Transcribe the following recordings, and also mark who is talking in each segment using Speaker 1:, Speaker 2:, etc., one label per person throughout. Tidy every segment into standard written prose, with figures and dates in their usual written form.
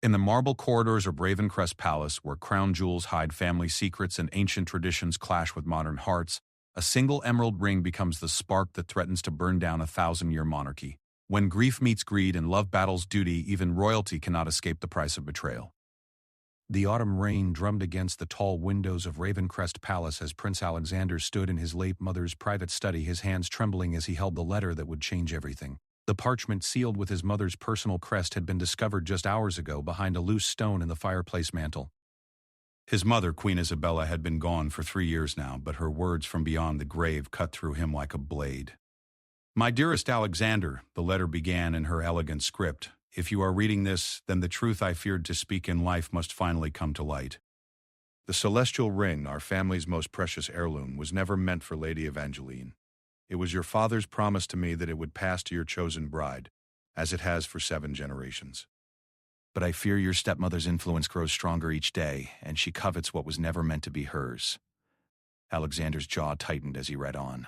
Speaker 1: In the marble corridors of Ravencrest Palace, where crown jewels hide family secrets and ancient traditions clash with modern hearts, a single emerald ring becomes the spark that threatens to burn down a 1,000-year monarchy. When grief meets greed and love battles duty, even royalty cannot escape the price of betrayal. The autumn rain drummed against the tall windows of Ravencrest Palace as Prince Alexander stood in his late mother's private study, his hands trembling as he held the letter that would change everything. The parchment sealed with his mother's personal crest had been discovered just hours ago behind a loose stone in the fireplace mantel. His mother, Queen Isabella, had been gone for 3 years now, but her words from beyond the grave cut through him like a blade. "My dearest Alexander," the letter began in her elegant script, "if you are reading this, then the truth I feared to speak in life must finally come to light. The celestial ring, our family's most precious heirloom, was never meant for Lady Evangeline. It was your father's promise to me that it would pass to your chosen bride, as it has for 7 generations. But I fear your stepmother's influence grows stronger each day, and she covets what was never meant to be hers." Alexander's jaw tightened as he read on.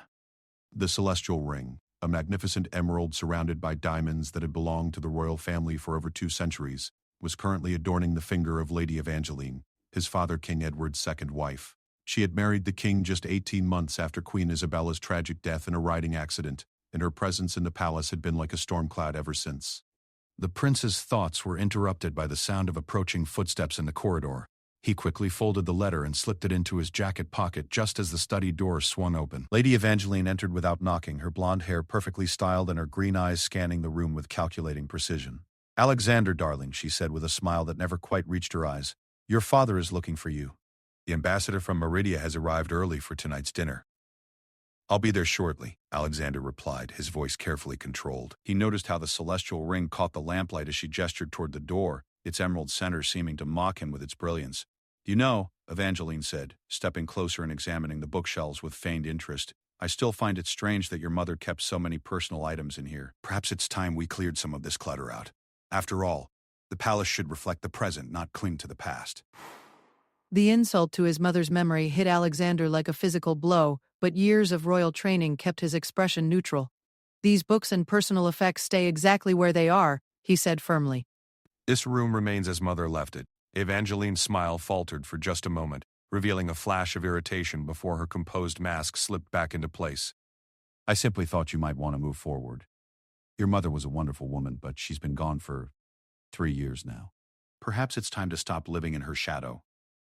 Speaker 1: The celestial ring, a magnificent emerald surrounded by diamonds that had belonged to the royal family for over 2 centuries, was currently adorning the finger of Lady Evangeline, his father King Edward's second wife. She had married the king just 18 months after Queen Isabella's tragic death in a riding accident, and her presence in the palace had been like a storm cloud ever since. The prince's thoughts were interrupted by the sound of approaching footsteps in the corridor. He quickly folded the letter and slipped it into his jacket pocket just as the study door swung open. Lady Evangeline entered without knocking, her blonde hair perfectly styled and her green eyes scanning the room with calculating precision. "Alexander, darling," she said with a smile that never quite reached her eyes, "your father is looking for you. The ambassador from Meridia has arrived early for tonight's dinner." "I'll be there shortly," Alexander replied, his voice carefully controlled. He noticed how the celestial ring caught the lamplight as she gestured toward the door, its emerald center seeming to mock him with its brilliance. "You know," Evangeline said, stepping closer and examining the bookshelves with feigned interest, "I still find it strange that your mother kept so many personal items in here. Perhaps it's time we cleared some of this clutter out. After all, the palace should reflect the present, not cling to the past."
Speaker 2: The insult to his mother's memory hit Alexander like a physical blow, but years of royal training kept his expression neutral. "These books and personal effects stay exactly where they are," he said firmly.
Speaker 1: "This room remains as mother left it." Evangeline's smile faltered for just a moment, revealing a flash of irritation before her composed mask slipped back into place. "I simply thought you might want to move forward. Your mother was a wonderful woman, but she's been gone for 3 years now. Perhaps it's time to stop living in her shadow."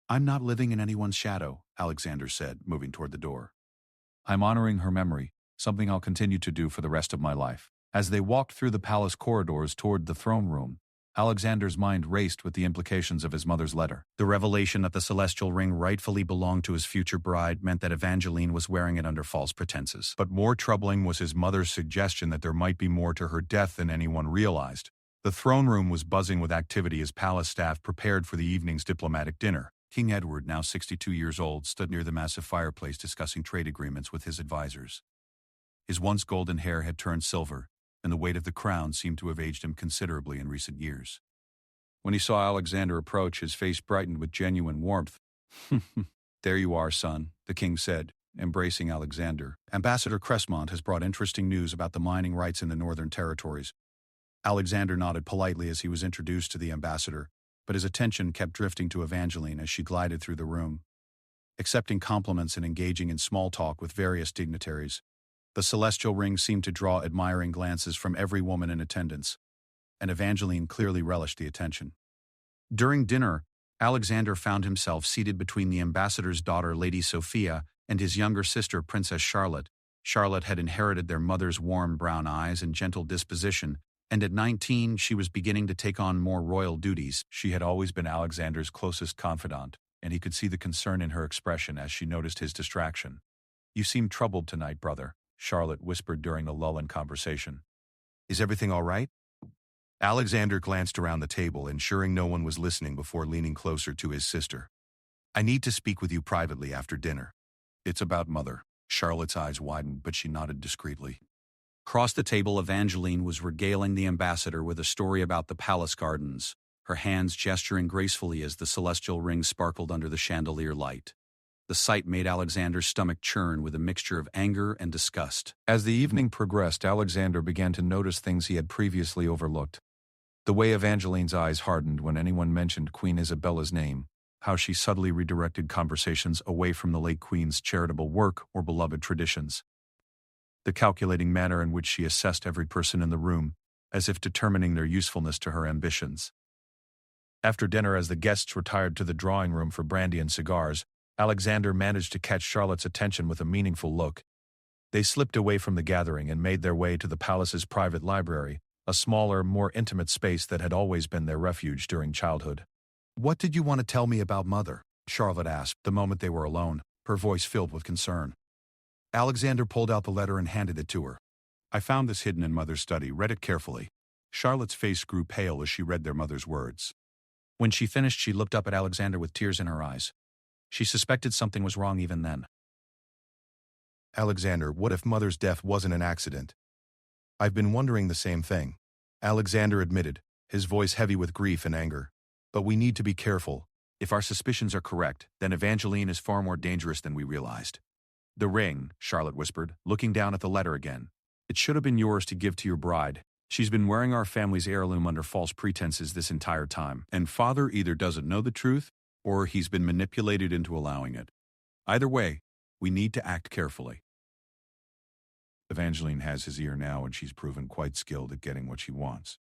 Speaker 1: "I'm not living in anyone's shadow," Alexander said, moving toward the door. "I'm honoring her memory, something I'll continue to do for the rest of my life." As they walked through the palace corridors toward the throne room, Alexander's mind raced with the implications of his mother's letter. The revelation that the celestial ring rightfully belonged to his future bride meant that Evangeline was wearing it under false pretenses. But more troubling was his mother's suggestion that there might be more to her death than anyone realized. The throne room was buzzing with activity as palace staff prepared for the evening's diplomatic dinner. King Edward, now 62 years old, stood near the massive fireplace discussing trade agreements with his advisors. His once golden hair had turned silver, and the weight of the crown seemed to have aged him considerably in recent years. When he saw Alexander approach, his face brightened with genuine warmth. "There you are, son," the king said, embracing Alexander. "Ambassador Cressmont has brought interesting news about the mining rights in the Northern Territories." Alexander nodded politely as he was introduced to the ambassador, but his attention kept drifting to Evangeline as she glided through the room. Accepting compliments and engaging in small talk with various dignitaries, the celestial ring seemed to draw admiring glances from every woman in attendance, and Evangeline clearly relished the attention. During dinner, Alexander found himself seated between the ambassador's daughter, Lady Sophia, and his younger sister, Princess Charlotte. Charlotte had inherited their mother's warm brown eyes and gentle disposition, and at 19 she was beginning to take on more royal duties. She had always been Alexander's closest confidant, and he could see the concern in her expression as she noticed his distraction. "You seem troubled tonight, brother," Charlotte whispered during the lull in conversation. "Is everything all right?" Alexander glanced around the table, ensuring no one was listening before leaning closer to his sister. "I need to speak with you privately after dinner." "It's about mother." Charlotte's eyes widened, but she nodded discreetly. Across the table, Evangeline was regaling the ambassador with a story about the palace gardens, her hands gesturing gracefully as the celestial ring sparkled under the chandelier light. The sight made Alexander's stomach churn with a mixture of anger and disgust. As the evening progressed, Alexander began to notice things he had previously overlooked. The way Evangeline's eyes hardened when anyone mentioned Queen Isabella's name, how she subtly redirected conversations away from the late Queen's charitable work or beloved traditions. The calculating manner in which she assessed every person in the room, as if determining their usefulness to her ambitions. After dinner, as the guests retired to the drawing room for brandy and cigars, Alexander managed to catch Charlotte's attention with a meaningful look. They slipped away from the gathering and made their way to the palace's private library, a smaller, more intimate space that had always been their refuge during childhood. "What did you want to tell me about Mother?" Charlotte asked the moment they were alone, her voice filled with concern. Alexander pulled out the letter and handed it to her. "I found this hidden in Mother's study. Read it carefully." Charlotte's face grew pale as she read their mother's words. When she finished, she looked up at Alexander with tears in her eyes. She suspected something was wrong even then. "Alexander, what if Mother's death wasn't an accident?" "I've been wondering the same thing," Alexander admitted, his voice heavy with grief and anger. "But we need to be careful. If our suspicions are correct, then Evangeline is far more dangerous than we realized." "The ring," Charlotte whispered, looking down at the letter again. "It should have been yours to give to your bride. She's been wearing our family's heirloom under false pretenses this entire time, and Father either doesn't know the truth, or he's been manipulated into allowing it. Either way, we need to act carefully." Evangeline has his ear now, and she's proven quite skilled at getting what she wants.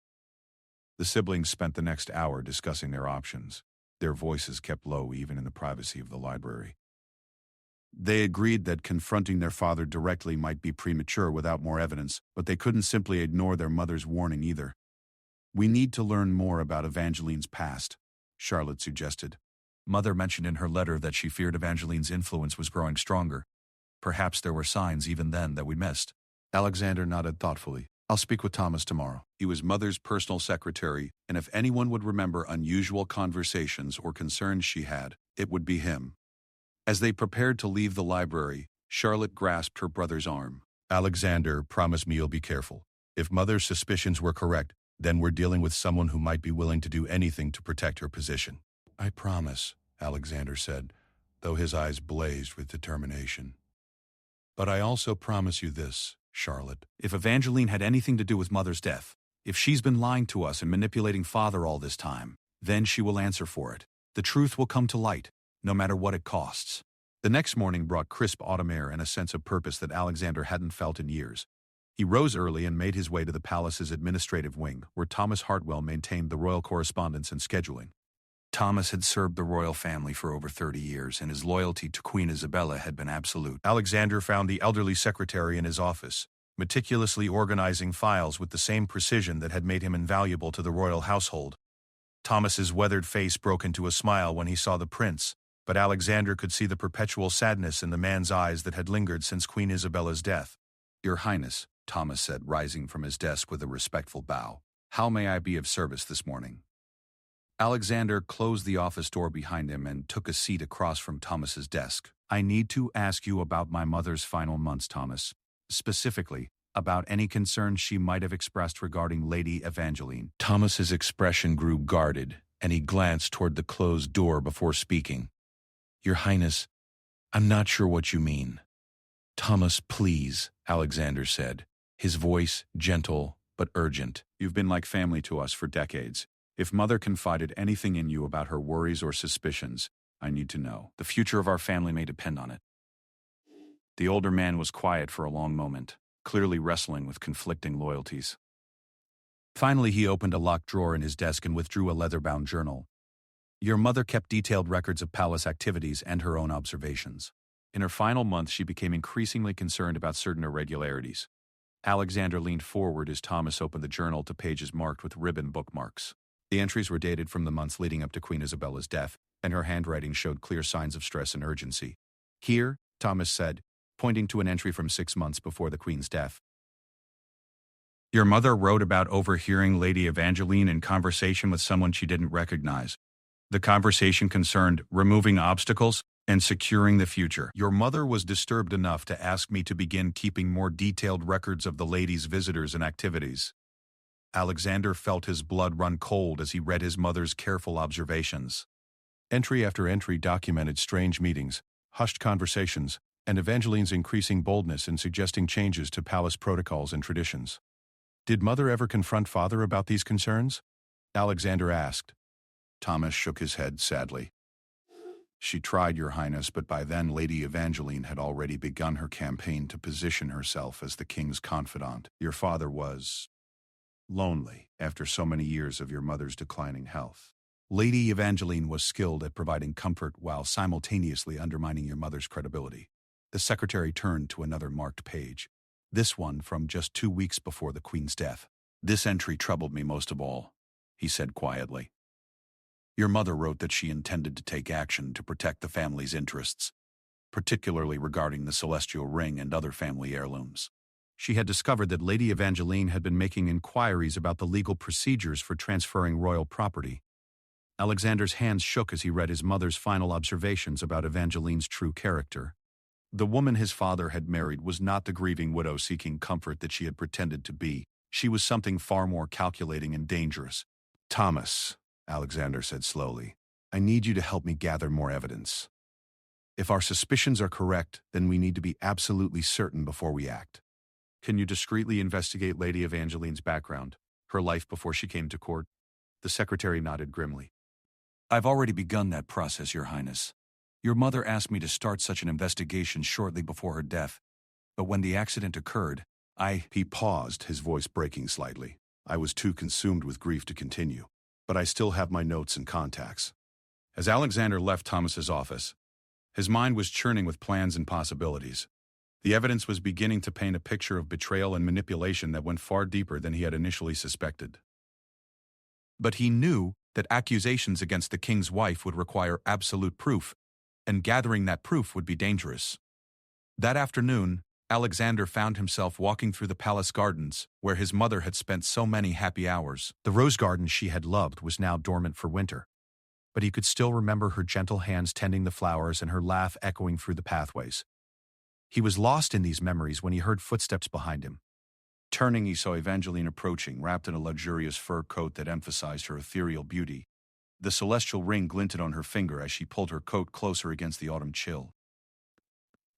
Speaker 1: The siblings spent the next hour discussing their options, their voices kept low even in the privacy of the library. They agreed that confronting their father directly might be premature without more evidence, but they couldn't simply ignore their mother's warning either. "We need to learn more about Evangeline's past," Charlotte suggested. Mother mentioned in her letter that she feared Evangeline's influence was growing stronger. Perhaps there were signs even then that we missed. Alexander nodded thoughtfully. "I'll speak with Thomas tomorrow." He was Mother's personal secretary, and if anyone would remember unusual conversations or concerns she had, it would be him. As they prepared to leave the library, Charlotte grasped her brother's arm. "Alexander, promise me you'll be careful. If Mother's suspicions were correct, then we're dealing with someone who might be willing to do anything to protect her position." "I promise," Alexander said, though his eyes blazed with determination. "But I also promise you this, Charlotte. If Evangeline had anything to do with Mother's death, if she's been lying to us and manipulating Father all this time, then she will answer for it. The truth will come to light, no matter what it costs." The next morning brought crisp autumn air and a sense of purpose that Alexander hadn't felt in years. He rose early and made his way to the palace's administrative wing, where Thomas Hartwell maintained the royal correspondence and scheduling. Thomas had served the royal family for over 30 years, and his loyalty to Queen Isabella had been absolute. Alexander found the elderly secretary in his office, meticulously organizing files with the same precision that had made him invaluable to the royal household. Thomas's weathered face broke into a smile when he saw the prince, but Alexander could see the perpetual sadness in the man's eyes that had lingered since Queen Isabella's death. "Your Highness," Thomas said, rising from his desk with a respectful bow. "How may I be of service this morning?" Alexander closed the office door behind him and took a seat across from Thomas's desk. "I need to ask you about my mother's final months, Thomas. Specifically, about any concerns she might have expressed regarding Lady Evangeline." Thomas's expression grew guarded, and he glanced toward the closed door before speaking. "Your Highness, I'm not sure what you mean." "Thomas, please," Alexander said, his voice gentle but urgent. "You've been like family to us for decades. If Mother confided anything in you about her worries or suspicions, I need to know. The future of our family may depend on it." The older man was quiet for a long moment, clearly wrestling with conflicting loyalties. Finally, he opened a locked drawer in his desk and withdrew a leather-bound journal. "Your mother kept detailed records of palace activities and her own observations. In her final months, she became increasingly concerned about certain irregularities." Alexander leaned forward as Thomas opened the journal to pages marked with ribbon bookmarks. The entries were dated from the months leading up to Queen Isabella's death, and her handwriting showed clear signs of stress and urgency. "Here," Thomas said, pointing to an entry from 6 months before the Queen's death. "Your mother wrote about overhearing Lady Evangeline in conversation with someone she didn't recognize. The conversation concerned removing obstacles and securing the future. Your mother was disturbed enough to ask me to begin keeping more detailed records of the lady's visitors and activities." Alexander felt his blood run cold as he read his mother's careful observations. Entry after entry documented strange meetings, hushed conversations, and Evangeline's increasing boldness in suggesting changes to palace protocols and traditions. Did Mother ever confront Father about these concerns? Alexander asked. Thomas shook his head sadly. She tried, Your Highness, but by then Lady Evangeline had already begun her campaign to position herself as the king's confidant. Your father was lonely after so many years of your mother's declining health. Lady Evangeline was skilled at providing comfort while simultaneously undermining your mother's credibility. The secretary turned to another marked page, this one from just 2 weeks before the Queen's death. This entry troubled me most of all, he said quietly. Your mother wrote that she intended to take action to protect the family's interests, particularly regarding the celestial ring and other family heirlooms. She had discovered that Lady Evangeline had been making inquiries about the legal procedures for transferring royal property. Alexander's hands shook as he read his mother's final observations about Evangeline's true character. The woman his father had married was not the grieving widow seeking comfort that she had pretended to be. She was something far more calculating and dangerous. Thomas, Alexander said slowly, I need you to help me gather more evidence. If our suspicions are correct, then we need to be absolutely certain before we act. Can you discreetly investigate Lady Evangeline's background, her life before she came to court? The secretary nodded grimly. I've already begun that process, Your Highness. Your mother asked me to start such an investigation shortly before her death, but when the accident occurred, He paused, his voice breaking slightly. I was too consumed with grief to continue, but I still have my notes and contacts. As Alexander left Thomas's office, his mind was churning with plans and possibilities. The evidence was beginning to paint a picture of betrayal and manipulation that went far deeper than he had initially suspected. But he knew that accusations against the king's wife would require absolute proof, and gathering that proof would be dangerous. That afternoon, Alexander found himself walking through the palace gardens, where his mother had spent so many happy hours. The rose garden she had loved was now dormant for winter, but he could still remember her gentle hands tending the flowers and her laugh echoing through the pathways. He was lost in these memories when he heard footsteps behind him. Turning, he saw Evangeline approaching, wrapped in a luxurious fur coat that emphasized her ethereal beauty. The celestial ring glinted on her finger as she pulled her coat closer against the autumn chill.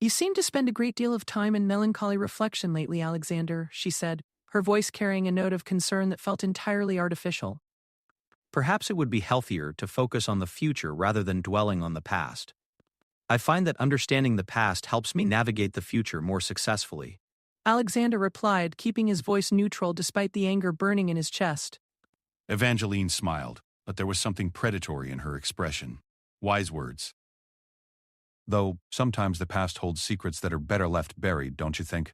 Speaker 2: You seem to spend a great deal of time in melancholy reflection lately, Alexander, she said, her voice carrying a note of concern that felt entirely artificial.
Speaker 3: Perhaps it would be healthier to focus on the future rather than dwelling on the past. I find that understanding the past helps me navigate the future more successfully.
Speaker 2: Alexander replied, keeping his voice neutral despite the anger burning in his chest.
Speaker 1: Evangeline smiled, but there was something predatory in her expression. Wise words. Though, sometimes the past holds secrets that are better left buried, don't you think?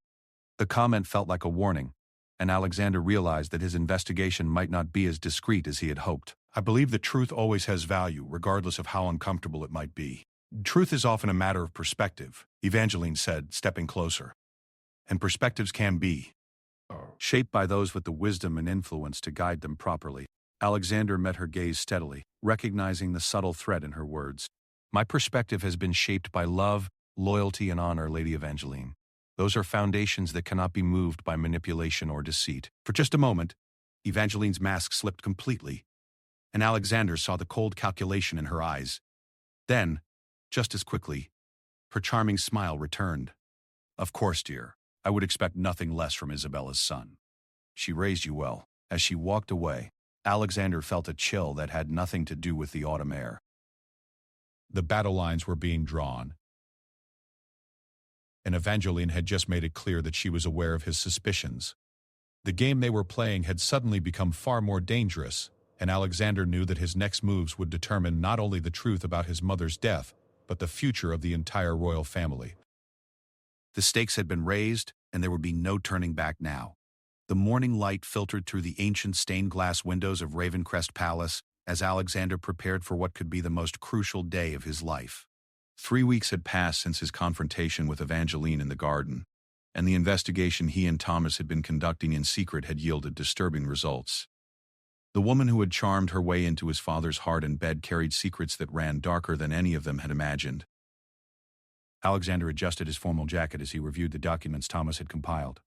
Speaker 1: The comment felt like a warning, and Alexander realized that his investigation might not be as discreet as he had hoped. I believe that truth always has value, regardless of how uncomfortable it might be. Truth is often a matter of perspective, Evangeline said, stepping closer. And perspectives can be shaped by those with the wisdom and influence to guide them properly. Alexander met her gaze steadily, recognizing the subtle threat in her words. My perspective has been shaped by love, loyalty, and honor, Lady Evangeline. Those are foundations that cannot be moved by manipulation or deceit. For just a moment, Evangeline's mask slipped completely, and Alexander saw the cold calculation in her eyes. Then, just as quickly, her charming smile returned. Of course, dear, I would expect nothing less from Isabella's son. She raised you well. As she walked away, Alexander felt a chill that had nothing to do with the autumn air. The battle lines were being drawn, and Evangeline had just made it clear that she was aware of his suspicions. The game they were playing had suddenly become far more dangerous, and Alexander knew that his next moves would determine not only the truth about his mother's death, but the future of the entire royal family. The stakes had been raised, and there would be no turning back now. The morning light filtered through the ancient stained glass windows of Ravencrest Palace as Alexander prepared for what could be the most crucial day of his life. 3 weeks had passed since his confrontation with Evangeline in the garden, and the investigation he and Thomas had been conducting in secret had yielded disturbing results. The woman who had charmed her way into his father's heart and bed carried secrets that ran darker than any of them had imagined. Alexander adjusted his formal jacket as he reviewed the documents Thomas had compiled.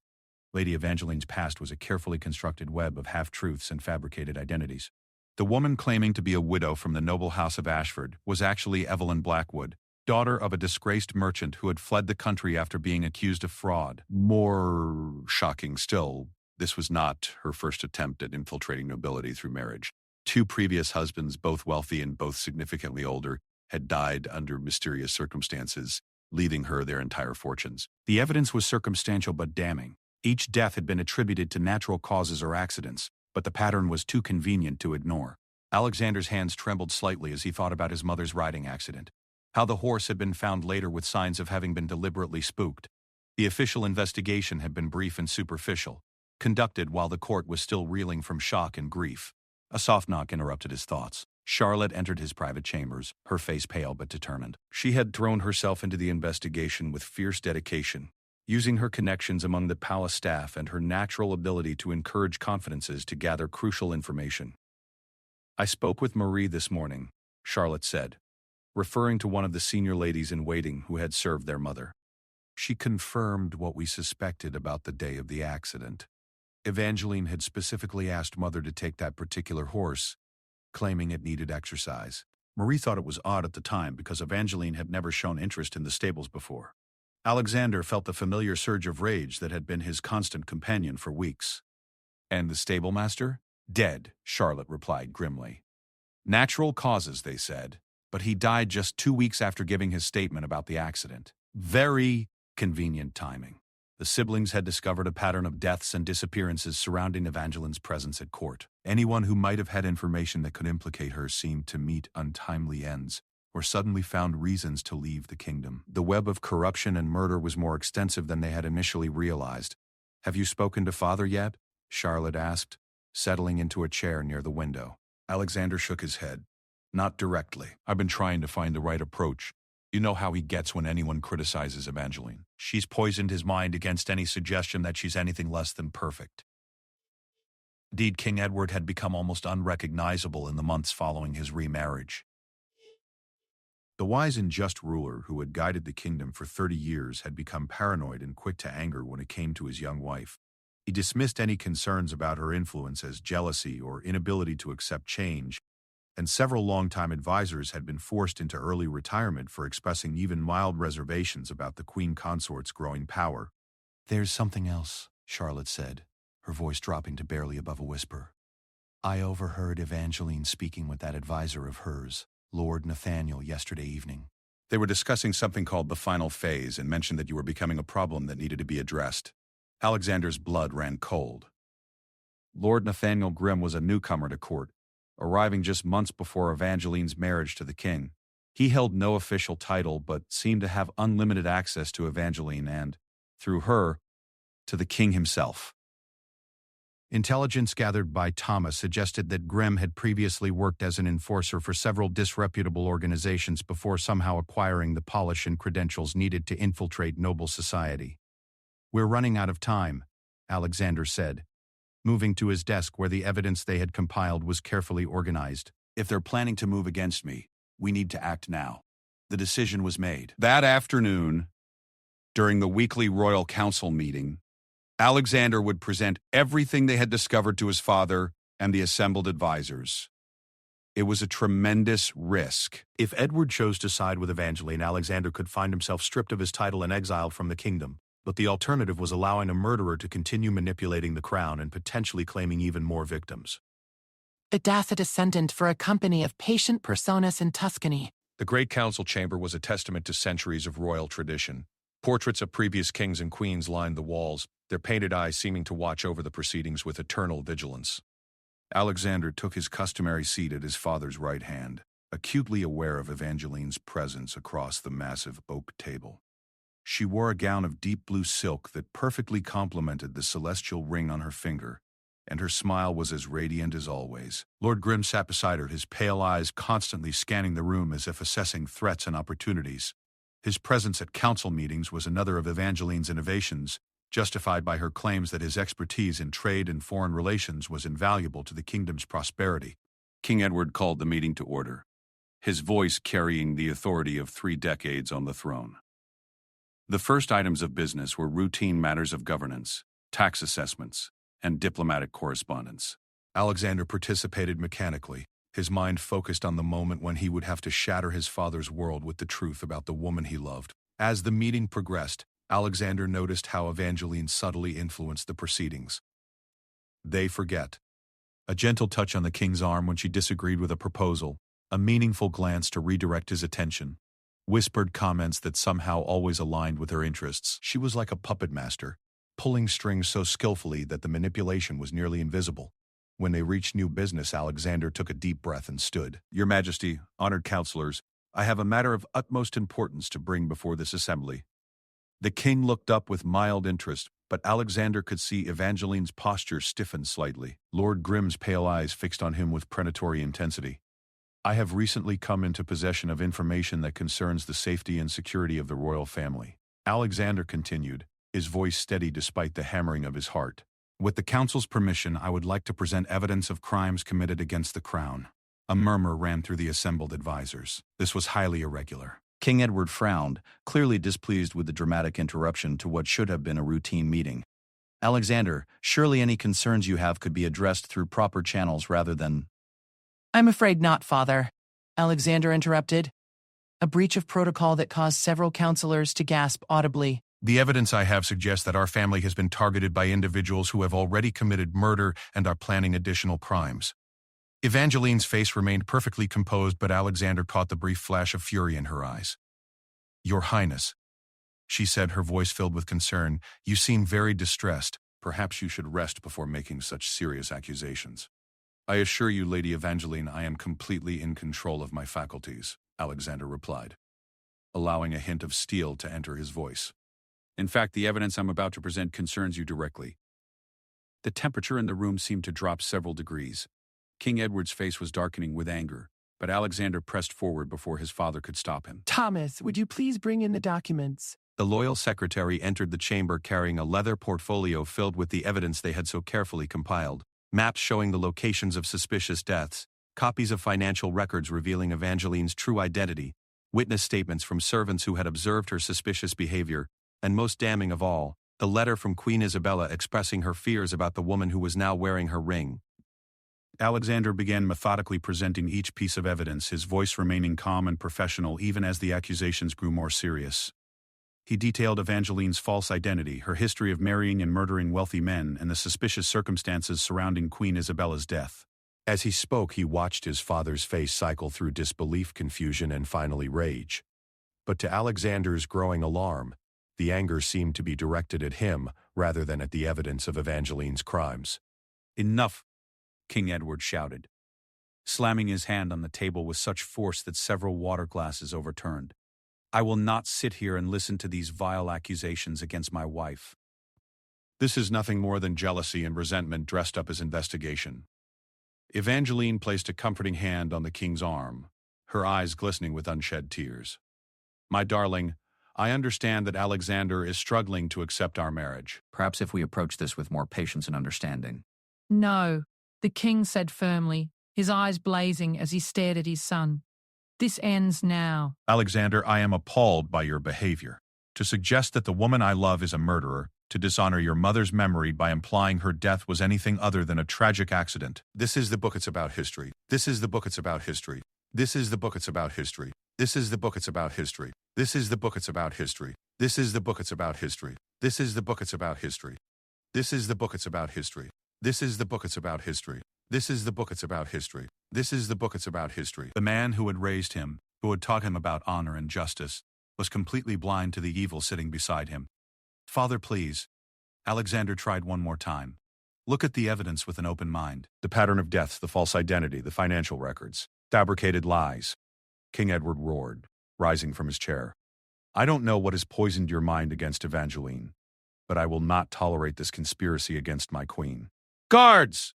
Speaker 1: Lady Evangeline's past was a carefully constructed web of half-truths and fabricated identities. The woman claiming to be a widow from the noble House of Ashford was actually Evelyn Blackwood, daughter of a disgraced merchant who had fled the country after being accused of fraud. More shocking still, this was not her first attempt at infiltrating nobility through marriage. Two previous husbands, both wealthy and both significantly older, had died under mysterious circumstances, leaving her their entire fortunes. The evidence was circumstantial but damning. Each death had been attributed to natural causes or accidents, but the pattern was too convenient to ignore. Alexander's hands trembled slightly as he thought about his mother's riding accident. How the horse had been found later with signs of having been deliberately spooked. The official investigation had been brief and superficial, conducted while the court was still reeling from shock and grief. A soft knock interrupted his thoughts. Charlotte entered his private chambers, her face pale but determined. She had thrown herself into the investigation with fierce dedication, using her connections among the palace staff and her natural ability to encourage confidences to gather crucial information. "I spoke with Marie this morning," Charlotte said, referring to one of the senior ladies in waiting who had served their mother. "She confirmed what we suspected about the day of the accident. Evangeline had specifically asked Mother to take that particular horse, claiming it needed exercise. Marie thought it was odd at the time because Evangeline had never shown interest in the stables before." Alexander felt the familiar surge of rage that had been his constant companion for weeks. "And the stablemaster?" "Dead," Charlotte replied grimly. "Natural causes, they said, but he died just 2 weeks after giving his statement about the accident. Very convenient timing." The siblings had discovered a pattern of deaths and disappearances surrounding Evangeline's presence at court. Anyone who might have had information that could implicate her seemed to meet untimely ends, or suddenly found reasons to leave the kingdom. The web of corruption and murder was more extensive than they had initially realized. "Have you spoken to Father yet?" Charlotte asked, settling into a chair near the window. Alexander shook his head. "Not directly. I've been trying to find the right approach. You know how he gets when anyone criticizes Evangeline. She's poisoned his mind against any suggestion that she's anything less than perfect." Indeed, King Edward had become almost unrecognizable in the months following his remarriage. The wise and just ruler who had guided the kingdom for 30 years had become paranoid and quick to anger when it came to his young wife. He dismissed any concerns about her influence as jealousy or inability to accept change, and several longtime advisors had been forced into early retirement for expressing even mild reservations about the queen consort's growing power. "There's something else," Charlotte said, her voice dropping to barely above a whisper. "I overheard Evangeline speaking with that advisor of hers, Lord Nathaniel, yesterday evening. They were discussing something called the final phase and mentioned that you were becoming a problem that needed to be addressed." Alexander's blood ran cold. Lord Nathaniel Grimm was a newcomer to court, arriving just months before Evangeline's marriage to the king. He held no official title but seemed to have unlimited access to Evangeline and, through her, to the king himself. Intelligence gathered by Thomas suggested that Grimm had previously worked as an enforcer for several disreputable organizations before somehow acquiring the polish and credentials needed to infiltrate noble society. "We're running out of time," Alexander said, moving to his desk where the evidence they had compiled was carefully organized. "If they're planning to move against me, we need to act now." The decision was made. That afternoon, during the weekly Royal Council meeting, Alexander would present everything they had discovered to his father and the assembled advisors. It was a tremendous risk. If Edward chose to side with Evangeline, Alexander could find himself stripped of his title and exiled from the kingdom. But the alternative was allowing a murderer to continue manipulating the crown and potentially claiming even more victims.
Speaker 4: "A Dath descendant for a company of patient personas in Tuscany."
Speaker 1: The great council chamber was a testament to centuries of royal tradition. Portraits of previous kings and queens lined the walls, their painted eyes seeming to watch over the proceedings with eternal vigilance. Alexander took his customary seat at his father's right hand, acutely aware of Evangeline's presence across the massive oak table. She wore a gown of deep blue silk that perfectly complemented the celestial ring on her finger, and her smile was as radiant as always. Lord Grimm sat beside her, his pale eyes constantly scanning the room as if assessing threats and opportunities. His presence at council meetings was another of Evangeline's innovations, justified by her claims that his expertise in trade and foreign relations was invaluable to the kingdom's prosperity. King Edward called the meeting to order, his voice carrying the authority of 3 decades on the throne. The first items of business were routine matters of governance, tax assessments, and diplomatic correspondence. Alexander participated mechanically, his mind focused on the moment when he would have to shatter his father's world with the truth about the woman he loved. As the meeting progressed, Alexander noticed how Evangeline subtly influenced the proceedings. "They forget," A gentle touch on the king's arm when she disagreed with a proposal, a meaningful glance to redirect his attention, whispered comments that somehow always aligned with her interests. She was like a puppet master, pulling strings so skillfully that the manipulation was nearly invisible. When they reached new business, Alexander took a deep breath and stood. Your Majesty, honored counselors, I have a matter of utmost importance to bring before this assembly. The king looked up with mild interest, but Alexander could see Evangeline's posture stiffen slightly. Lord Grimm's pale eyes fixed on him with predatory intensity. I have recently come into possession of information that concerns the safety and security of the royal family. Alexander continued, his voice steady despite the hammering of his heart. With the council's permission, I would like to present evidence of crimes committed against the crown. A murmur ran through the assembled advisors. This was highly irregular.
Speaker 3: King Edward frowned, clearly displeased with the dramatic interruption to what should have been a routine meeting. Alexander, surely any concerns you have could be addressed through proper channels rather than—
Speaker 4: I'm afraid not, Father, Alexander interrupted. A breach of protocol that caused several counselors to gasp audibly.
Speaker 1: The evidence I have suggests that our family has been targeted by individuals who have already committed murder and are planning additional crimes. Evangeline's face remained perfectly composed, but Alexander caught the brief flash of fury in her eyes. Your Highness, she said, her voice filled with concern, you seem very distressed. Perhaps you should rest before making such serious accusations. I assure you, Lady Evangeline, I am completely in control of my faculties, Alexander replied, allowing a hint of steel to enter his voice. In fact, the evidence I'm about to present concerns you directly. The temperature in the room seemed to drop several degrees. King Edward's face was darkening with anger, but Alexander pressed forward before his father could stop him.
Speaker 5: Thomas, would you please bring in the documents?
Speaker 1: The loyal secretary entered the chamber carrying a leather portfolio filled with the evidence they had so carefully compiled. Maps showing the locations of suspicious deaths, copies of financial records revealing Evangeline's true identity, witness statements from servants who had observed her suspicious behavior, and most damning of all, the letter from Queen Isabella expressing her fears about the woman who was now wearing her ring. Alexander began methodically presenting each piece of evidence, his voice remaining calm and professional even as the accusations grew more serious. He detailed Evangeline's false identity, her history of marrying and murdering wealthy men, and the suspicious circumstances surrounding Queen Isabella's death. As he spoke, he watched his father's face cycle through disbelief, confusion, and finally rage. But to Alexander's growing alarm, the anger seemed to be directed at him rather than at the evidence of Evangeline's crimes. Enough, King Edward shouted, slamming his hand on the table with such force that several water glasses overturned. I will not sit here and listen to these vile accusations against my wife. This is nothing more than jealousy and resentment dressed up as investigation. Evangeline placed a comforting hand on the king's arm, her eyes glistening with unshed tears. My darling, I understand that Alexander is struggling to accept our marriage.
Speaker 3: Perhaps if we approach this with more patience and understanding.
Speaker 6: No, the king said firmly, his eyes blazing as he stared at his son. This ends now.
Speaker 1: Alexander, I am appalled by your behavior. To suggest that the woman I love is a murderer, to dishonor your mother's memory by implying her death was anything other than a tragic accident. This is the book it's about history. This is the book it's about history. This is the book it's about history. This is the book it's about history. This is the book it's about history. This is the book it's about history. This is the book it's about history. This is the book it's about history. This is the book it's about history. This is the book it's about history. This is the book it's about history. The man who had raised him, who had taught him about honor and justice, was completely blind to the evil sitting beside him. Father, please. Alexander tried one more time. Look at the evidence with an open mind. The pattern of deaths, the false identity, the financial records, fabricated lies. King Edward roared, rising from his chair. I don't know what has poisoned your mind against Evangeline, but I will not tolerate this conspiracy against my queen. Guards!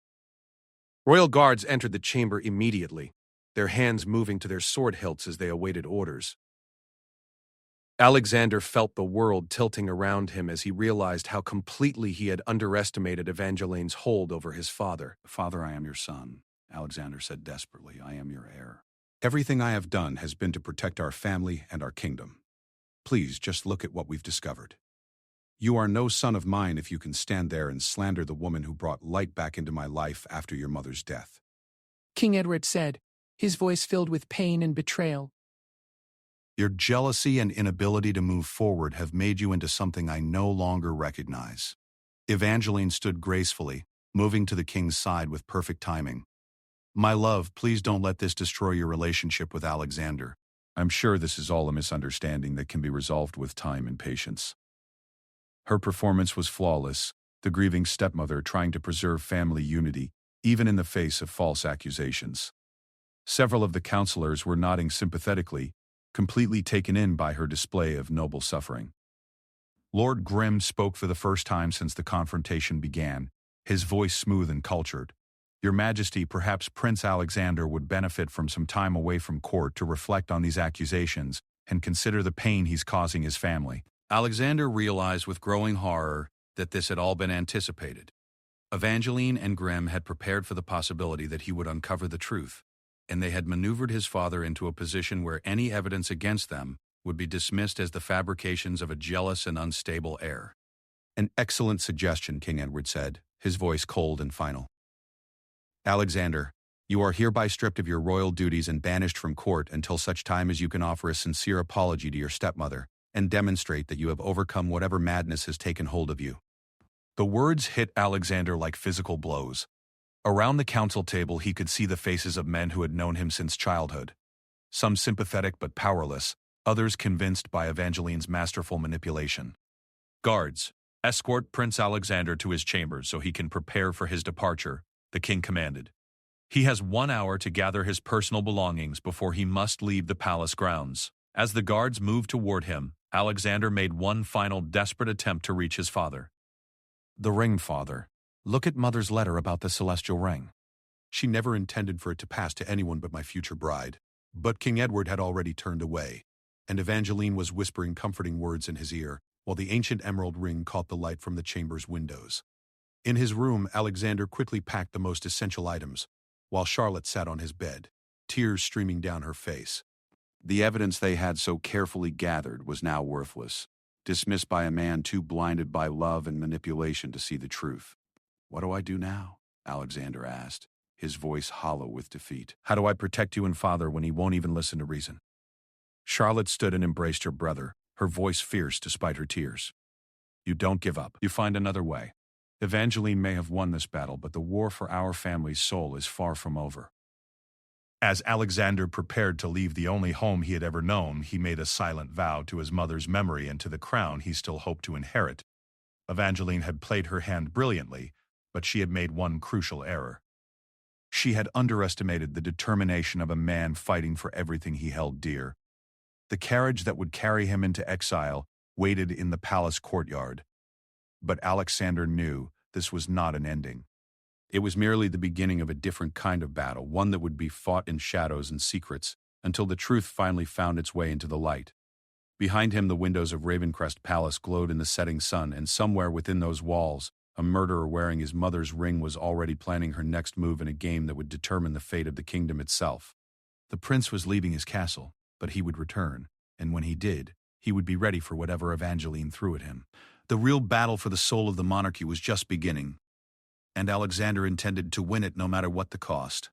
Speaker 1: Royal guards entered the chamber immediately, their hands moving to their sword hilts as they awaited orders. Alexander felt the world tilting around him as he realized how completely he had underestimated Evangeline's hold over his father. Father, I am your son, Alexander said desperately. I am your heir. Everything I have done has been to protect our family and our kingdom. Please, just look at what we've discovered. You are no son of mine if you can stand there and slander the woman who brought light back into my life after your mother's death.
Speaker 5: King Edward said, his voice filled with pain and betrayal.
Speaker 1: Your jealousy and inability to move forward have made you into something I no longer recognize. Evangeline stood gracefully,
Speaker 3: moving to the king's side with perfect timing. "My love, please don't let this destroy your relationship with Alexander.
Speaker 1: I'm sure this is all a misunderstanding that can be resolved with time and patience." Her performance was flawless, the grieving stepmother trying to preserve family unity, even in the face of false accusations. Several of the counselors were nodding sympathetically, completely taken in by her display of noble suffering. Lord Grimm spoke for the first time since the confrontation began, his voice smooth and cultured. "Your Majesty, perhaps Prince Alexander would benefit from some time away from court to reflect on these accusations and consider the pain he's causing his family." Alexander realized with growing horror that this had all been anticipated. Evangeline and Grimm had prepared for the possibility that he would uncover the truth, and they had maneuvered his father into a position where any evidence against them would be dismissed as the fabrications of a jealous and unstable heir. "An excellent suggestion," King Edward said, his voice cold and final. "Alexander, you are hereby stripped of your royal duties and banished from court until such time as you can offer a sincere apology to your stepmother and demonstrate that you have overcome whatever madness has taken hold of you." The words hit Alexander like physical blows. Around the council table he could see the faces of men who had known him since childhood. Some sympathetic but powerless, others convinced by Evangeline's masterful manipulation. "Guards, escort Prince Alexander to his chambers so he can prepare for his departure," the king commanded. "He has 1 hour to gather his personal belongings before he must leave the palace grounds." As the guards moved toward him, Alexander made one final desperate attempt to reach his father. "The ring, father. Look at Mother's letter about the celestial ring. She never intended for it to pass to anyone but my future bride." But King Edward had already turned away, and Evangeline was whispering comforting words in his ear, while the ancient emerald ring caught the light from the chamber's windows. In his room, Alexander quickly packed the most essential items, while Charlotte sat on his bed, tears streaming down her face. The evidence they had so carefully gathered was now worthless, dismissed by a man too blinded by love and manipulation to see the truth. "What do I do now?" Alexander asked, his voice hollow with defeat. "How do I protect you and father when he won't even listen to reason?" Charlotte stood and embraced her brother, her voice fierce despite her tears. "You don't give up. You find another way. Evangeline may have won this battle, but the war for our family's soul is far from over." As Alexander prepared to leave the only home he had ever known, he made a silent vow to his mother's memory and to the crown he still hoped to inherit. Evangeline had played her hand brilliantly, but she had made one crucial error. She had underestimated the determination of a man fighting for everything he held dear. The carriage that would carry him into exile waited in the palace courtyard. But Alexander knew this was not an ending. It was merely the beginning of a different kind of battle, one that would be fought in shadows and secrets, until the truth finally found its way into the light. Behind him, the windows of Ravencrest Palace glowed in the setting sun, and somewhere within those walls, a murderer wearing his mother's ring was already planning her next move in a game that would determine the fate of the kingdom itself. The prince was leaving his castle, but he would return, and when he did, he would be ready for whatever Evangeline threw at him. The real battle for the soul of the monarchy was just beginning, and Alexander intended to win it no matter what the cost.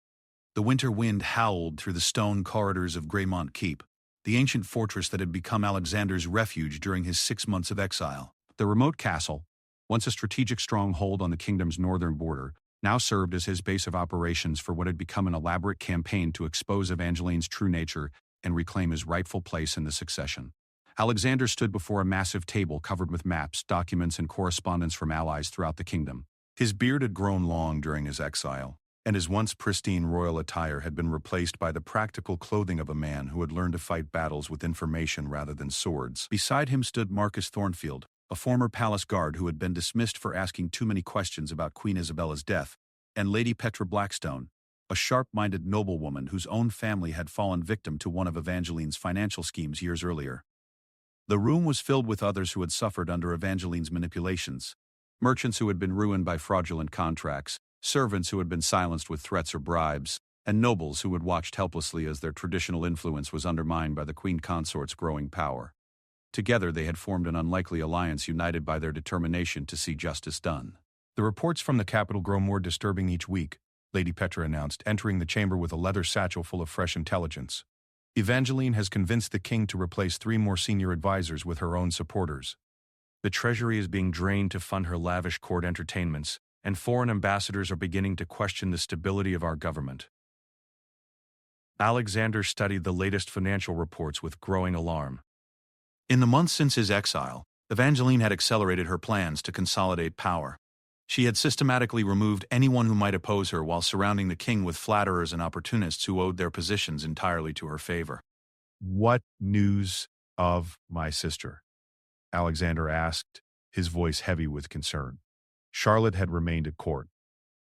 Speaker 1: The winter wind howled through the stone corridors of Greymont Keep, the ancient fortress that had become Alexander's refuge during his 6 months of exile. The remote castle, once a strategic stronghold on the kingdom's northern border, now served as his base of operations for what had become an elaborate campaign to expose Evangeline's true nature and reclaim his rightful place in the succession. Alexander stood before a massive table covered with maps, documents, and correspondence from allies throughout the kingdom. His beard had grown long during his exile, and his once pristine royal attire had been replaced by the practical clothing of a man who had learned to fight battles with information rather than swords. Beside him stood Marcus Thornfield, a former palace guard who had been dismissed for asking too many questions about Queen Isabella's death, and Lady Petra Blackstone, a sharp-minded noblewoman whose own family had fallen victim to one of Evangeline's financial schemes years earlier. The room was filled with others who had suffered under Evangeline's manipulations, merchants who had been ruined by fraudulent contracts, servants who had been silenced with threats or bribes, and nobles who had watched helplessly as their traditional influence was undermined by the queen consort's growing power. Together they had formed an unlikely alliance united by their determination to see justice done. "The reports from the capital grow more disturbing each week," Lady Petra announced, entering the chamber with a leather satchel full of fresh intelligence. "Evangeline has convinced the king to replace 3 more senior advisors with her own supporters. The treasury is being drained to fund her lavish court entertainments, and foreign ambassadors are beginning to question the stability of our government. Alexander studied the latest financial reports with growing alarm.
Speaker 3: In the months since his exile, Evangeline had accelerated her plans to consolidate power. She had systematically removed anyone who might oppose her while surrounding the king with flatterers and opportunists who owed their positions entirely to her favor.
Speaker 1: "What news of my sister?" Alexander asked, his voice heavy with concern. Charlotte had remained at court,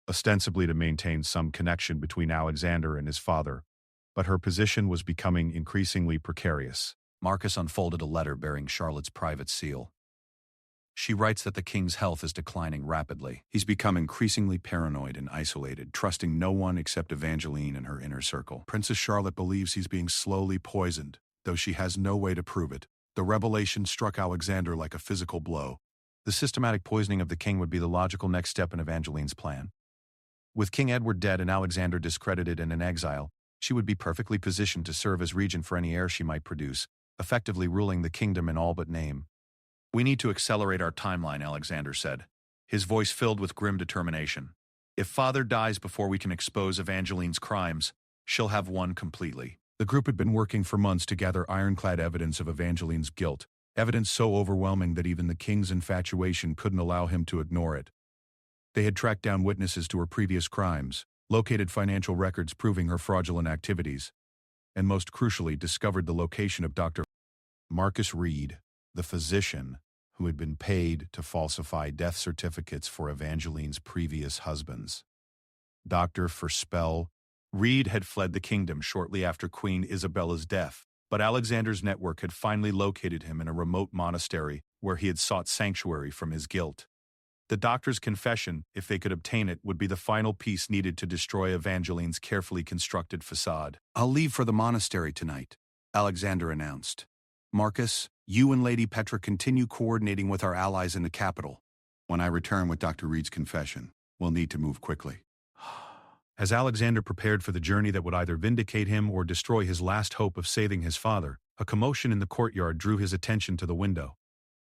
Speaker 1: ostensibly to maintain some connection between Alexander and his father, but her position was becoming increasingly precarious.
Speaker 3: Marcus unfolded a letter bearing Charlotte's private seal. She writes that the king's health is declining rapidly. He's become increasingly paranoid and isolated, trusting no one except Evangeline and her inner circle.
Speaker 1: Princess Charlotte believes he's being slowly poisoned, though she has no way to prove it. The revelation struck Alexander like a physical blow. The systematic poisoning of the king would be the logical next step in Evangeline's plan. With King Edward dead and Alexander discredited and in exile, she would be perfectly positioned to serve as regent for any heir she might produce, effectively ruling the kingdom in all but name.
Speaker 3: "We need to accelerate our timeline," Alexander said, his voice filled with grim determination. "If father dies before we can expose Evangeline's crimes, she'll have won completely."
Speaker 1: The group had been working for months to gather ironclad evidence of Evangeline's guilt, evidence so overwhelming that even the king's infatuation couldn't allow him to ignore it. They had tracked down witnesses to her previous crimes, located financial records proving her fraudulent activities, and most crucially discovered the location of Dr. Marcus Reed, the physician who had been paid to falsify death certificates for Evangeline's previous husbands. Dr. Forspell Reed had fled the kingdom shortly after Queen Isabella's death, but Alexander's network had finally located him in a remote monastery where he had sought sanctuary from his guilt. The doctor's confession, if they could obtain it, would be the final piece needed to destroy Evangeline's carefully constructed facade.
Speaker 3: "I'll leave for the monastery tonight," Alexander announced. "Marcus, you and Lady Petra continue coordinating with our allies in the capital. When I return with Dr. Reed's confession, we'll need to move quickly."
Speaker 1: As Alexander prepared for the journey that would either vindicate him or destroy his last hope of saving his father, a commotion in the courtyard drew his attention to the window.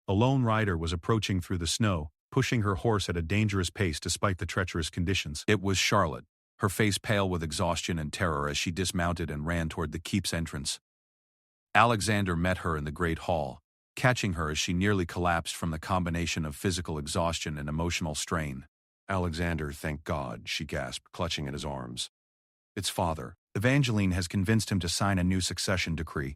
Speaker 1: A lone rider was approaching through the snow, pushing her horse at a dangerous pace despite the treacherous conditions.
Speaker 3: It was Charlotte, her face pale with exhaustion and terror as she dismounted and ran toward the keep's entrance. Alexander met her in the great hall, catching her as she nearly collapsed from the combination of physical exhaustion and emotional strain.
Speaker 1: "Alexander, thank God," she gasped, clutching at his arms.
Speaker 3: "It's father. Evangeline has convinced him to sign a new succession decree.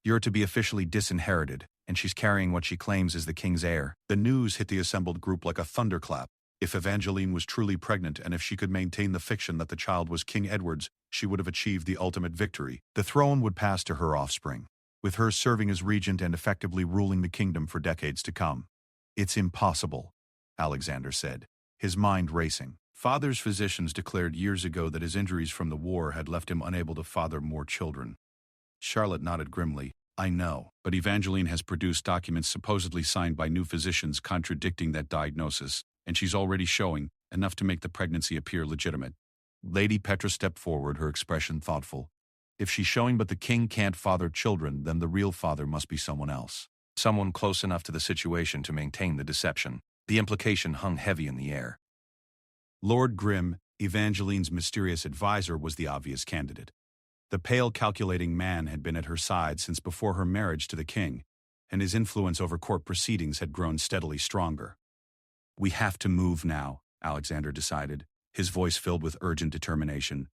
Speaker 3: You're to be officially disinherited, and she's carrying what she claims is the king's heir."
Speaker 1: The news hit the assembled group like a thunderclap. If Evangeline was truly pregnant and if she could maintain the fiction that the child was King Edward's, she would have achieved the ultimate victory. The throne would pass to her offspring, with her serving as regent and effectively ruling the kingdom for decades to come.
Speaker 3: "It's impossible," Alexander said, his mind racing. Father's physicians declared years ago that his injuries from the war had left him unable to father more children. Charlotte nodded grimly. "I know, but Evangeline has produced documents supposedly signed by new physicians contradicting that diagnosis, and she's already showing enough to make the pregnancy appear legitimate." Lady Petra stepped forward, her expression thoughtful. "If she's showing but the king can't father children, then the real father must be someone else. Someone close enough to the situation to maintain the deception." The implication hung heavy in the air. Lord Grimm, Evangeline's mysterious advisor, was the obvious candidate. The pale, calculating man had been at her side since before her marriage to the king, and his influence over court proceedings had grown steadily stronger. "We have to move now," Alexander decided, his voice filled with urgent determination.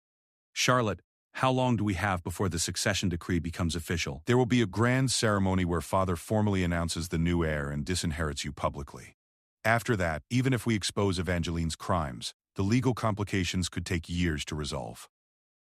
Speaker 3: "Charlotte, how long do we have before the succession decree becomes official?"
Speaker 1: "There will be a grand ceremony where father formally announces the new heir and disinherits you publicly. After that, even if we expose Evangeline's crimes, the legal complications could take years to resolve."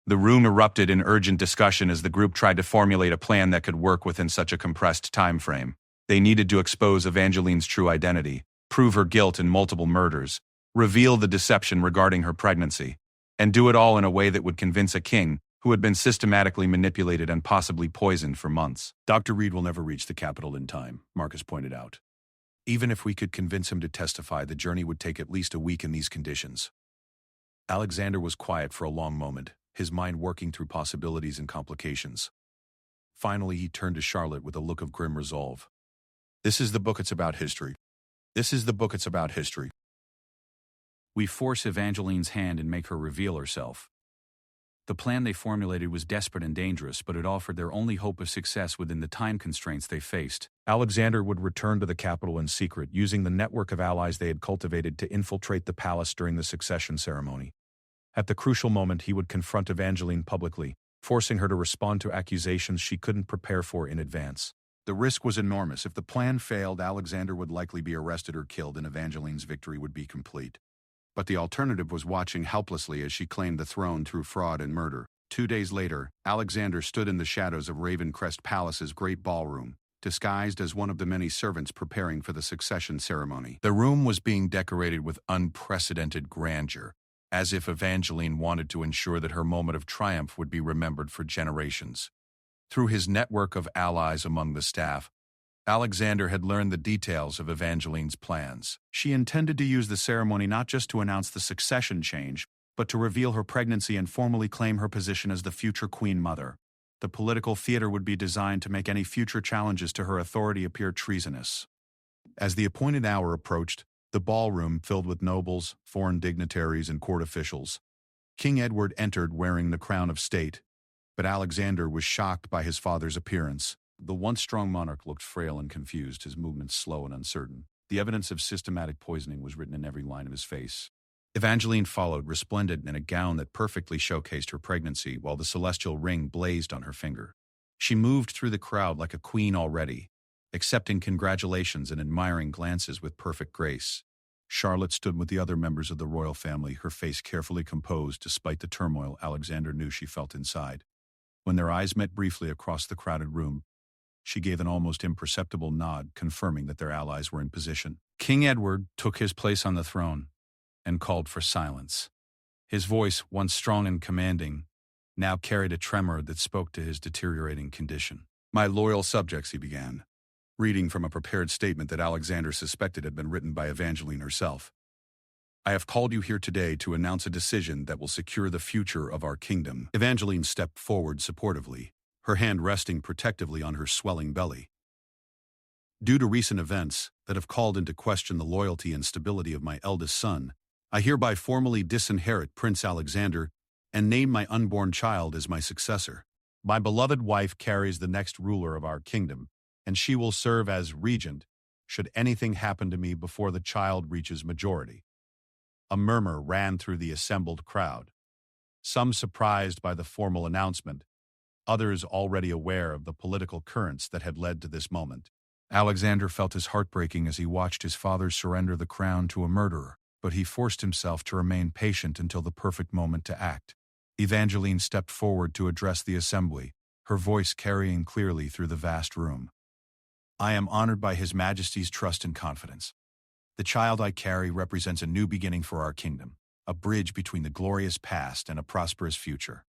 Speaker 3: The room erupted in urgent discussion as the group tried to formulate a plan that could work within such a compressed time frame. They needed to expose Evangeline's true identity, prove her guilt in multiple murders, reveal the deception regarding her pregnancy, and do it all in a way that would convince a king who had been systematically manipulated and possibly poisoned for months.
Speaker 1: "Dr. Reed will never reach the capital in time," Marcus pointed out. "Even if we could convince him to testify, the journey would take at least a week in these conditions." Alexander was quiet for a long moment, his mind working through possibilities and complications. Finally, he turned to Charlotte with a look of grim resolve. "This is the book. It's about history. This is the book. It's about history.
Speaker 3: We force Evangeline's hand and make her reveal herself. The plan they formulated was desperate and dangerous, but it offered their only hope of success within the time constraints they faced.
Speaker 1: Alexander would return to the capital in secret, using the network of allies they had cultivated to infiltrate the palace during the succession ceremony. At the crucial moment, he would confront Evangeline publicly, forcing her to respond to accusations she couldn't prepare for in advance.
Speaker 3: The risk was enormous. If the plan failed, Alexander would likely be arrested or killed, and Evangeline's victory would be complete. But the alternative was watching helplessly as she claimed the throne through fraud and murder. 2 days later, Alexander stood in the shadows of Ravencrest Palace's great ballroom, disguised as one of the many servants preparing for the succession ceremony.
Speaker 1: The room was being decorated with unprecedented grandeur, as if Evangeline wanted to ensure that her moment of triumph would be remembered for generations. Through his network of allies among the staff, Alexander had learned the details of Evangeline's plans. She intended to use the ceremony not just to announce the succession change, but to reveal her pregnancy and formally claim her position as the future Queen Mother. The political theater would be designed to make any future challenges to her authority appear treasonous. As the appointed hour approached, the ballroom filled with nobles, foreign dignitaries, and court officials. King Edward entered wearing the crown of state, but Alexander was shocked by his father's appearance. The once strong monarch looked frail and confused, his movements slow and uncertain. The evidence of systematic poisoning was written in every line of his face. Evangeline followed, resplendent in a gown that perfectly showcased her pregnancy, while the celestial ring blazed on her finger. She moved through the crowd like a queen already, accepting congratulations and admiring glances with perfect grace. Charlotte stood with the other members of the royal family, her face carefully composed despite the turmoil Alexander knew she felt inside. When their eyes met briefly across the crowded room, she gave an almost imperceptible nod, confirming that their allies were in position. King Edward took his place on the throne and called for silence. His voice, once strong and commanding, now carried a tremor that spoke to his deteriorating condition. "My loyal subjects," he began, reading from a prepared statement that Alexander suspected had been written by Evangeline herself. "I have called you here today to announce a decision that will secure the future of our kingdom." Evangeline stepped forward supportively, her hand resting protectively on her swelling belly. "Due to recent events that have called into question the loyalty and stability of my eldest son, I hereby formally disinherit Prince Alexander and name my unborn child as my successor. My beloved wife carries the next ruler of our kingdom, and she will serve as regent should anything happen to me before the child reaches majority." A murmur ran through the assembled crowd, some surprised by the formal announcement, others already aware of the political currents that had led to this moment. Alexander felt his heart breaking as he watched his father surrender the crown to a murderer, but he forced himself to remain patient until the perfect moment to act. Evangeline stepped forward to address the assembly, her voice carrying clearly through the vast room. "I am honored by His Majesty's trust and confidence. The child I carry represents a new beginning for our kingdom, a bridge between the glorious past and a prosperous future."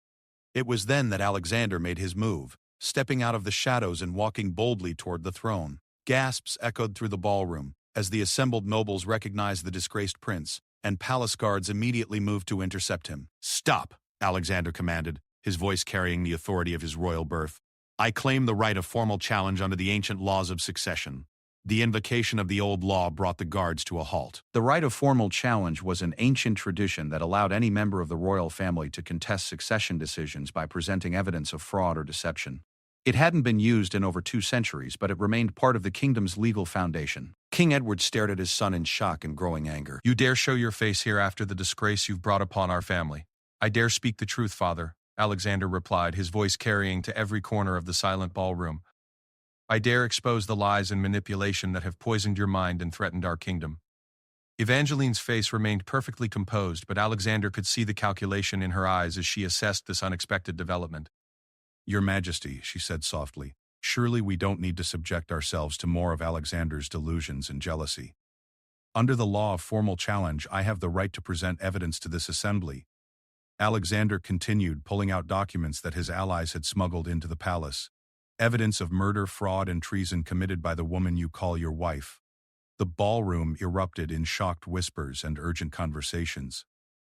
Speaker 1: It was then that Alexander made his move, stepping out of the shadows and walking boldly toward the throne. Gasps echoed through the ballroom as the assembled nobles recognized the disgraced prince, and palace guards immediately moved to intercept him. "Stop," Alexander commanded, his voice carrying the authority of his royal birth. "I claim the right of formal challenge under the ancient laws of succession." The invocation of the old law brought the guards to a halt. The right of formal challenge was an ancient tradition that allowed any member of the royal family to contest succession decisions by presenting evidence of fraud or deception. It hadn't been used in over 2 centuries, but it remained part of the kingdom's legal foundation. King Edward stared at his son in shock and growing anger. "You dare show your face here after the disgrace you've brought upon our family?" "I dare speak the truth, father," Alexander replied, his voice carrying to every corner of the silent ballroom. "I dare expose the lies and manipulation that have poisoned your mind and threatened our kingdom." Evangeline's face remained perfectly composed, but Alexander could see the calculation in her eyes as she assessed this unexpected development. "Your Majesty," she said softly, "surely we don't need to subject ourselves to more of Alexander's delusions and jealousy. Under the law of formal challenge, I have the right to present evidence to this assembly." Alexander continued, pulling out documents that his allies had smuggled into the palace. "Evidence of murder, fraud, and treason committed by the woman you call your wife." The ballroom erupted in shocked whispers and urgent conversations.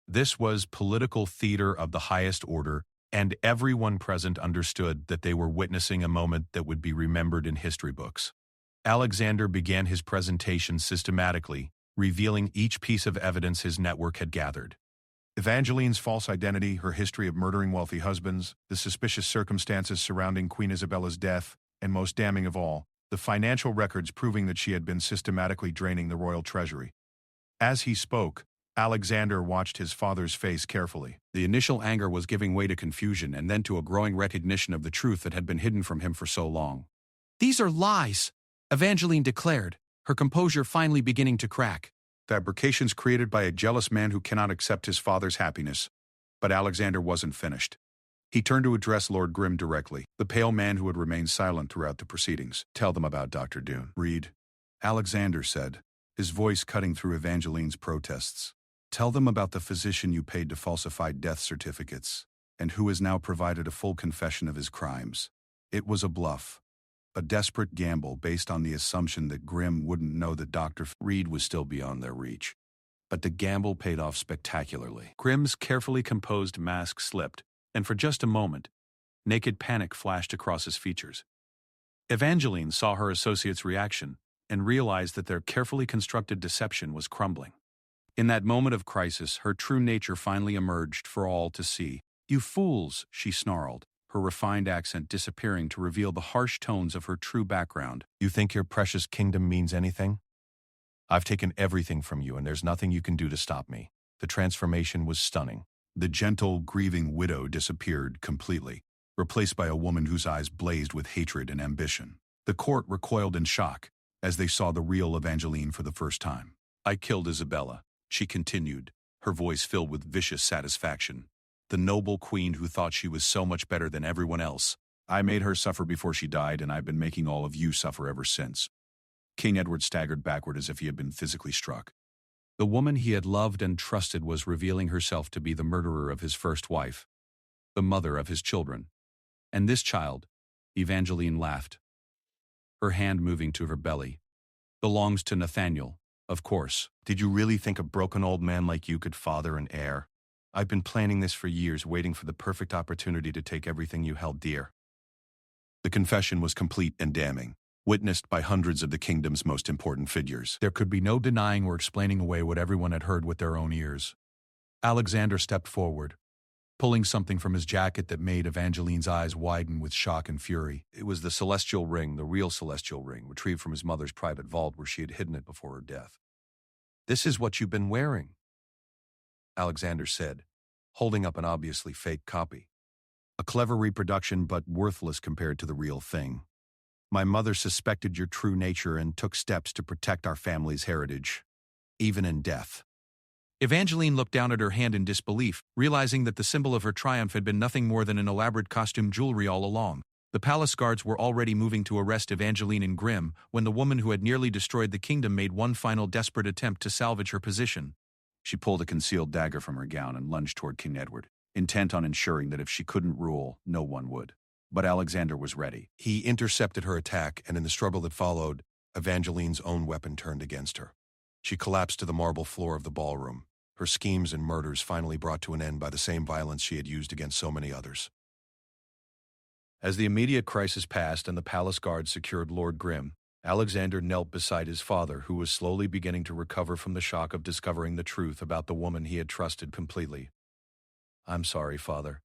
Speaker 1: This was political theater of the highest order, and everyone present understood that they were witnessing a moment that would be remembered in history books. Alexander began his presentation systematically, revealing each piece of evidence his network had gathered. Evangeline's false identity, her history of murdering wealthy husbands, the suspicious circumstances surrounding Queen Isabella's death, and most damning of all, the financial records proving that she had been systematically draining the royal treasury. As he spoke, Alexander watched his father's face carefully. The initial anger was giving way to confusion and then to a growing recognition of the truth that had been hidden from him for so long.
Speaker 7: "These are lies," Evangeline declared, her composure finally beginning to crack.
Speaker 3: Fabrications created by a jealous man who cannot accept his father's happiness. But Alexander wasn't finished. He turned to address Lord Grimm directly, the pale man who had remained silent throughout the proceedings.
Speaker 1: "Tell them about Dr. Doone."
Speaker 3: "Read," Alexander said, his voice cutting through Evangeline's protests. "Tell them about the physician you paid to falsify death certificates, and who has now provided a full confession of his crimes. It was a bluff. A desperate gamble based on the assumption that Grimm wouldn't know that Dr.
Speaker 1: Reed was still beyond their reach. But the gamble paid off spectacularly. Grimm's carefully composed mask slipped, and for just a moment, naked panic flashed across his features. Evangeline saw her associate's reaction and realized that their carefully constructed deception was crumbling. In that moment of crisis, her true nature finally emerged for all to see. "You fools," she snarled, her refined accent disappearing to reveal the harsh tones of her true background. "You think your precious kingdom means anything? I've taken everything from you, and there's nothing you can do to stop me." The transformation was stunning.
Speaker 3: The gentle, grieving widow disappeared completely, replaced by a woman whose eyes blazed with hatred and ambition. The court recoiled in shock as they saw the real Evangeline for the first time.
Speaker 1: "I killed Isabella," she continued, her voice filled with vicious satisfaction. "The noble queen who thought she was so much better than everyone else. I made her suffer before she died, and I've been making all of you suffer ever since." King Edward staggered backward as if he had been physically struck. The woman he had loved and trusted was revealing herself to be the murderer of his first wife, the mother of his children. And this child, Evangeline laughed, her hand moving to her belly, belongs to Nathaniel, of course. "Did you really think a broken old man like you could father an heir? I've been planning this for years, waiting for the perfect opportunity to take everything you held dear."
Speaker 3: The confession was complete and damning, witnessed by hundreds of the kingdom's most important figures.
Speaker 1: There could be no denying or explaining away what everyone had heard with their own ears. Alexander stepped forward, pulling something from his jacket that made Evangeline's eyes widen with shock and fury. It was the celestial ring, the real celestial ring, retrieved from his mother's private vault where she had hidden it before her death. "This is what you've been wearing," Alexander said, holding up an obviously fake copy. "A clever reproduction, but worthless compared to the real thing. My mother suspected your true nature and took steps to protect our family's heritage, even in death." Evangeline looked down at her hand in disbelief, realizing that the symbol of her triumph had been nothing more than an elaborate costume jewelry all along. The palace guards were already moving to arrest Evangeline and Grimm when the woman who had nearly destroyed the kingdom made one final desperate attempt to salvage her position. She pulled a concealed dagger from her gown and lunged toward King Edward, intent on ensuring that if she couldn't rule, no one would. But Alexander was ready. He intercepted her attack, and in the struggle that followed, Evangeline's own weapon turned against her. She collapsed to the marble floor of the ballroom, her schemes and murders finally brought to an end by the same violence she had used against so many others. As the immediate crisis passed and the palace guards secured Lord Grimm, Alexander knelt beside his father, who was slowly beginning to recover from the shock of discovering the truth about the woman he had trusted completely. "I'm sorry, Father,"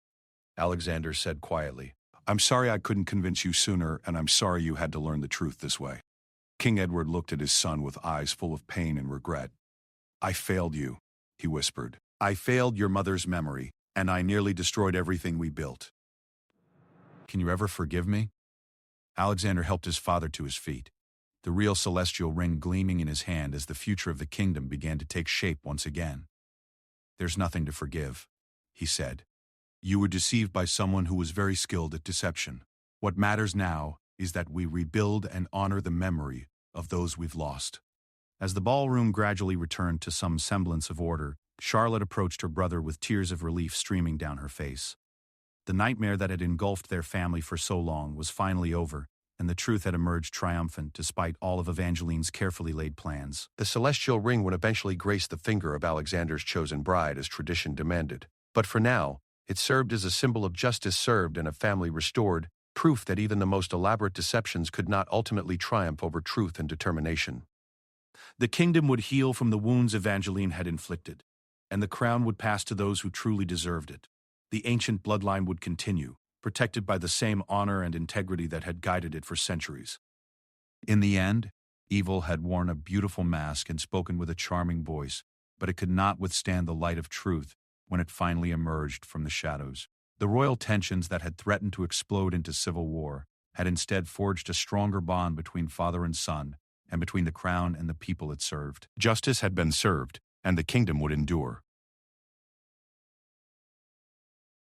Speaker 1: Alexander said quietly. "I'm sorry I couldn't convince you sooner, and I'm sorry you had to learn the truth this way." King Edward looked at his son with eyes full of pain and regret. "I failed you," he whispered. "I failed your mother's memory, and I nearly destroyed everything we built. Can you ever forgive me?" Alexander helped his father to his feet, the real celestial ring gleaming in his hand as the future of the kingdom began to take shape once again. "There's nothing to forgive," he said. "You were deceived by someone who was very skilled at deception. What matters now is that we rebuild and honor the memory of those we've lost." As the ballroom gradually returned to some semblance of order, Charlotte approached her brother with tears of relief streaming down her face. The nightmare that had engulfed their family for so long was finally over, and the truth had emerged triumphant despite all of Evangeline's carefully laid plans. The celestial ring would eventually grace the finger of Alexander's chosen bride as tradition demanded. But for now, it served as a symbol of justice served and a family restored, proof that even the most elaborate deceptions could not ultimately triumph over truth and determination.
Speaker 3: The kingdom would heal from the wounds Evangeline had inflicted, and the crown would pass to those who truly deserved it. The ancient bloodline would continue, protected by the same honor and integrity that had guided it for centuries. In the end, evil had worn a beautiful mask and spoken with a charming voice, but it could not withstand the light of truth when it finally emerged from the shadows. The royal tensions that had threatened to explode into civil war had instead forged a stronger bond between father and son, and between the crown and the people it served. Justice had been served, and the kingdom would endure.